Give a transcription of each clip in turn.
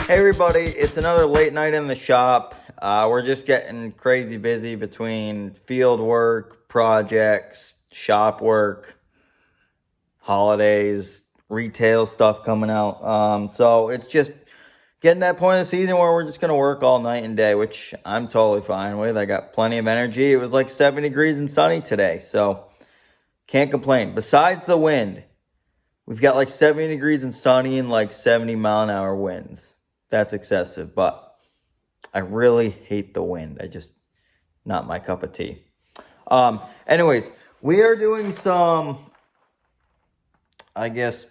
Hey everybody, it's another late night in the shop. We're just getting crazy busy between field work, projects, shop work, holidays, retail stuff coming out. So it's just getting that point of the season where we're just going to work all night and day, which I'm totally fine with. I got plenty of energy. It was like 70 degrees and sunny today, so can't complain. Besides the wind, we've got like 70 degrees and sunny and like 70-mile-an-hour winds. That's excessive, but I really hate the wind. Not my cup of tea. Anyways, we are doing some, I guess,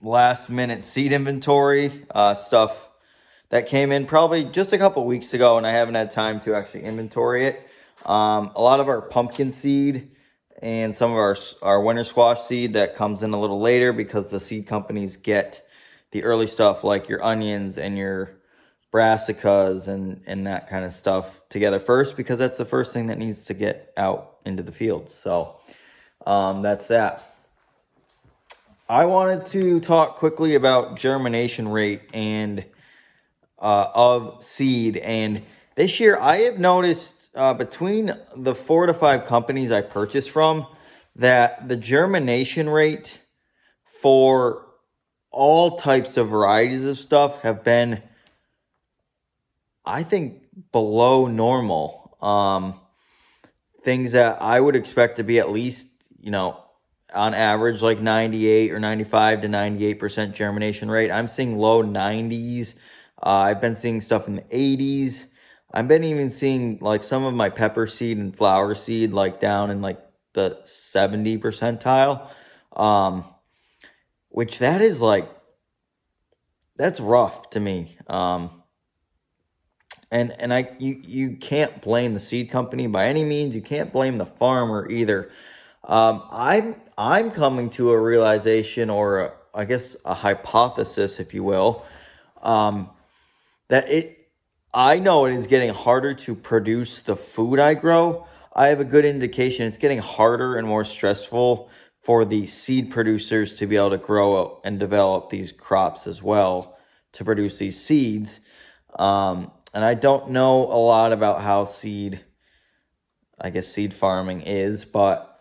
last minute seed inventory stuff that came in probably just a couple weeks ago, and I haven't had time to actually inventory it. A lot of our pumpkin seed and some of our winter squash seed that comes in a little later because the seed companies get the early stuff like your onions and your brassicas and that kind of stuff together first, because that's the first thing that needs to get out into the field. So that's that. I wanted to talk quickly about germination rate and of seed. And this year I have noticed between the 4 to 5 companies I purchase from that the germination rate for all types of varieties of stuff have been, I think, below normal. Things that I would expect to be at least, on average, like 98 or 95 to 98% germination rate. I'm seeing low 90s. I've been seeing stuff in the 80s. I've been even seeing like some of my pepper seed and flower seed like down in like the 70 percentile. Which that is like, that's rough to me. And you can't blame the seed company by any means. You can't blame the farmer either. I'm coming to a realization, or I guess a hypothesis, if you will, that I know it is getting harder to produce the food I grow. I have a good indication it's getting harder and more stressful for the seed producers to be able to grow and develop these crops as well to produce these seeds. And I don't know a lot about how seed farming is, but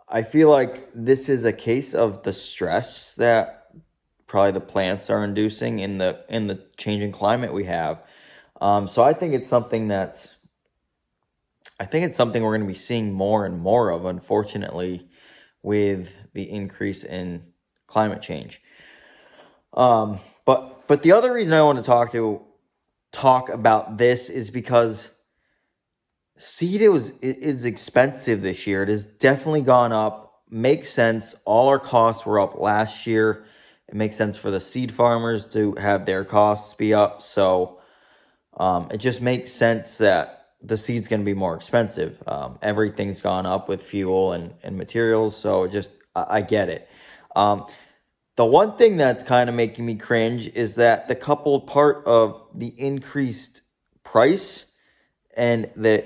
I feel like this is a case of the stress that probably the plants are inducing in the changing climate we have. So I think it's something we're going to be seeing more and more of, unfortunately, with the increase in climate change. But the other reason I want to talk about this is because seed is expensive this year. It has definitely gone up. Makes sense. All our costs were up last year. It makes sense for the seed farmers to have their costs be up. So it just makes sense that the seed's going to be more expensive. Everything's gone up with fuel and materials. So I get it. The one thing that's kind of making me cringe is that the coupled part of the increased price and the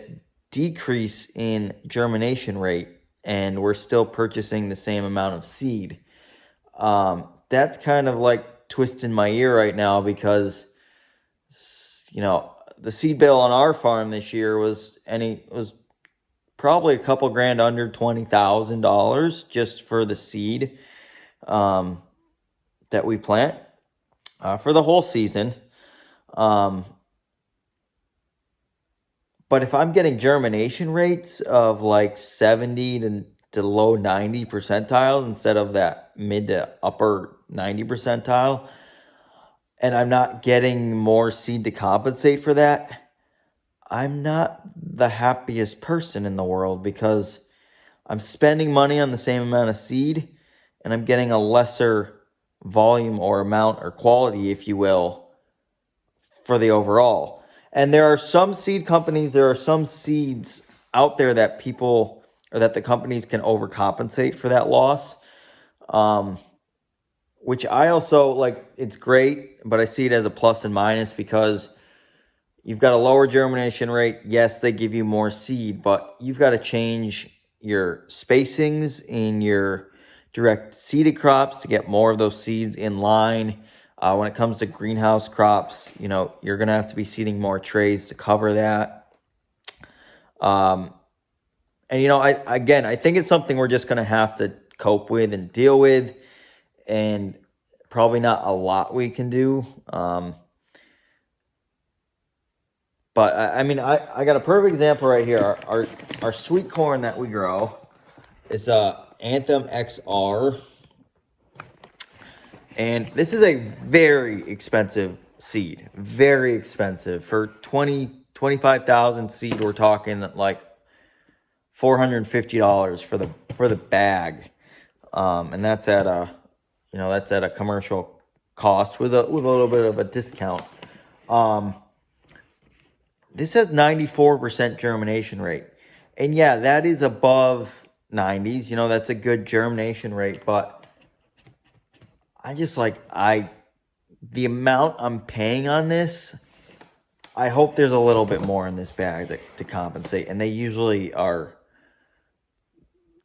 decrease in germination rate, and we're still purchasing the same amount of seed. That's kind of like twisting my ear right now, because, the seed bill on our farm this year was probably a couple grand under $20,000 just for the seed that we plant for the whole season. But if I'm getting germination rates of like 70 to low 90 percentiles instead of that mid to upper 90 percentile, and I'm not getting more seed to compensate for that, I'm not the happiest person in the world, because I'm spending money on the same amount of seed and I'm getting a lesser volume or amount or quality, if you will, for the overall. And there are some seeds out there that the companies can overcompensate for that loss. Which I also like. It's great, but I see it as a plus and minus, because you've got a lower germination rate. Yes, they give you more seed, but you've got to change your spacings in your direct seeded crops to get more of those seeds in line. When it comes to greenhouse crops, you're going to have to be seeding more trays to cover that. And, I think it's something we're just going to have to cope with and deal with, and probably not a lot we can do. But I got a perfect example right here. Our sweet corn that we grow is Anthem XR. And this is a very expensive seed. Very expensive. For 25,000 seed, we're talking like $450 for the bag. And that's at a commercial cost with a little bit of a discount. This has 94% germination rate. And yeah, that is above 90s. That's a good germination rate, but the amount I'm paying on this, I hope there's a little bit more in this bag to compensate. And they usually are,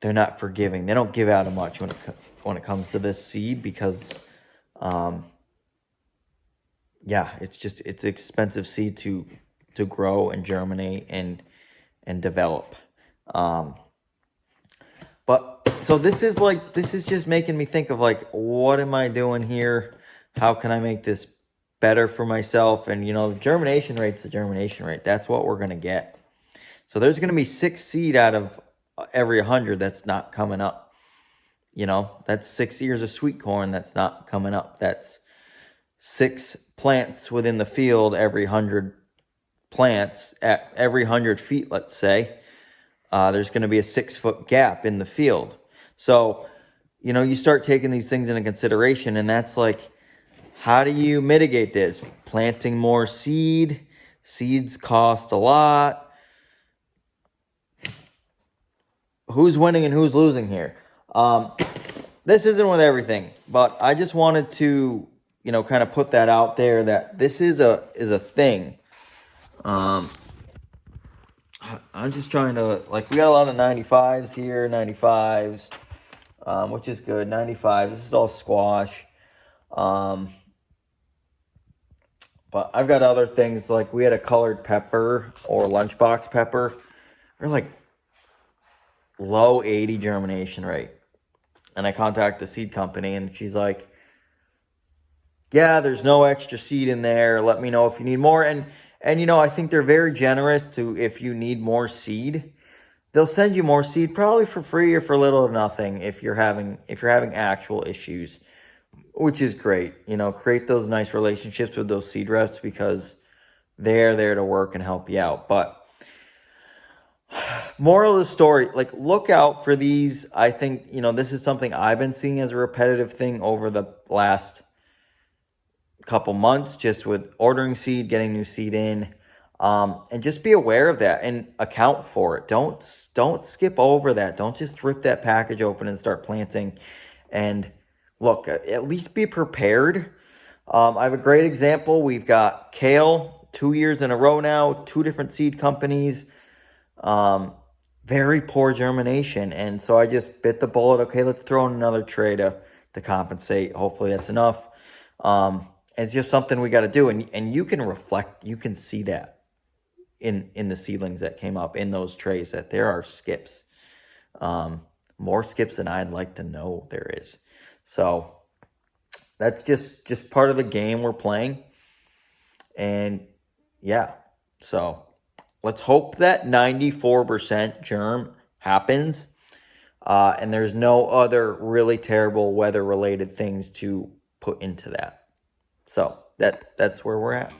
they're not forgiving. They don't give out much when it comes to this seed because, it's expensive seed to grow and germinate and develop. But so this is just making me think of like, what am I doing here? How can I make this better for myself? And the germination rate's the germination rate. That's what we're gonna get. So there's gonna be 6 seed out of every 100 that's not coming up. That's 6 ears of sweet corn that's not coming up. That's 6 plants within the field every 100 plants at every 100 feet, let's say. There's going to be a 6-foot gap in the field. So, you start taking these things into consideration, and that's like, how do you mitigate this? Planting more seed. Seeds cost a lot. Who's winning and who's losing here? This isn't with everything, but I just wanted to, kind of put that out there that this is a thing. I'm just trying to, we got a lot of 95s here, 95s, which is good. 95s, this is all squash. But I've got other things, like we had a colored pepper or lunchbox pepper. They're like low 80 germination rate. And I contact the seed company, and she's like, yeah, there's no extra seed in there. Let me know if you need more. And I think they're very generous to, if you need more seed, they'll send you more seed probably for free or for little or nothing if you're having actual issues, which is great. Create those nice relationships with those seed reps because they're there to work and help you out. But moral of the story, look out for these. I think, this is something I've been seeing as a repetitive thing over the last couple months, just with ordering seed, getting new seed in, and just be aware of that and account for it. Don't skip over that. Don't just rip that package open and start planting. And look, at least be prepared. I have a great example. We've got kale 2 years in a row now, 2 different seed companies, very poor germination. And so I just bit the bullet. Okay, let's throw in another tray to compensate. Hopefully that's enough. It's just something we got to do. And you can reflect, you can see that in the seedlings that came up in those trays, that there are skips. More skips than I'd like to know there is. So that's just part of the game we're playing. And yeah, so let's hope that 94% germ happens. And there's no other really terrible weather related things to put into that. So that's where we're at.